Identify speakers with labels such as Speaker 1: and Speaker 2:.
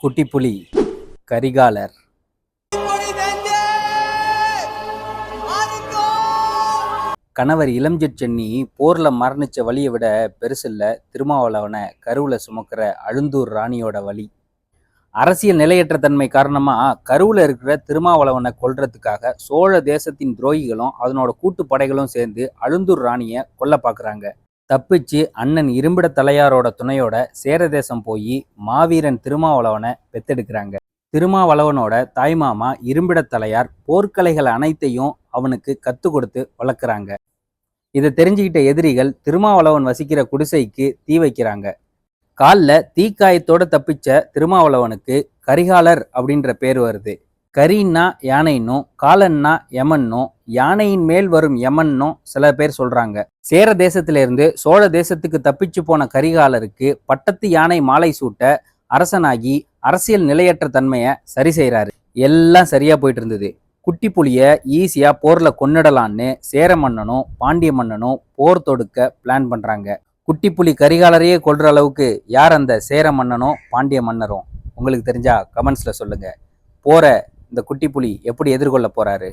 Speaker 1: குட்டிப்புலி கரிகாலர். கணவர் இளஞ்சென்னி போர்ல மரணிச்ச வழியை விட பெருசில்ல திருமாவளவனை கருவுல சுமக்கிற அழுந்தூர் ராணியோட வழி. அரசியல் நிலையற்ற தன்மை காரணமா கருவுல இருக்கிற திருமாவளவனை கொல்றதுக்காக சோழ தேசத்தின் துரோகிகளும் அதனோட கூட்டுப்படைகளும் சேர்ந்து அழுந்தூர் ராணிய கொல்ல பாக்குறாங்க. தப்பிச்சு அண்ணன் இரும்பிட தலையாரோட துணையோட சேர தேசம் போய் மாவீரன் திருமாவளவனை பெத்தெடுக்கிறாங்க. திருமாவளவனோட தாய்மாமா இரும்பிட தலையார் போர்க்கலைகள் அனைத்தையும் அவனுக்கு கத்து கொடுத்து வளர்க்குறாங்க. இதை தெரிஞ்சுக்கிட்ட எதிரிகள் திருமாவளவன் வசிக்கிற குடிசைக்கு தீ வைக்கிறாங்க. காலில் தீக்காயத்தோட தப்பிச்ச திருமாவளவனுக்கு கரிகாலர் அப்படின்ற பேர் வருது. கரின்னா யானைன்னும் காலன்னா யமன்னும் யானையின் மேல் வரும் யமன்னும் சில பேர் சொல்றாங்க. சேர தேசத்திலிருந்து சோழ தேசத்துக்கு தப்பிச்சு போன கரிகாலருக்கு பட்டத்து யானை மாலை சூட்ட அரசனாகி அரசியல் நிலையற்ற தன்மையை சரி செய்யறாரு. எல்லாம் சரியா போயிட்டு இருந்தது. குட்டி புலிய ஈஸியா போர்ல கொன்னிடலான்னு சேர மன்னனும் பாண்டிய மன்னனும் போர் தொடுக்க பிளான் பண்றாங்க. குட்டி புலி கரிகாலரையே கொல்ற அளவுக்கு யார் அந்த சேர மன்னனும் பாண்டிய மன்னரும்? உங்களுக்கு தெரிஞ்சா கமெண்ட்ஸ்ல சொல்லுங்க. போற இந்த குட்டி புலி எப்படி எதிர்கொள்ள போறாரு?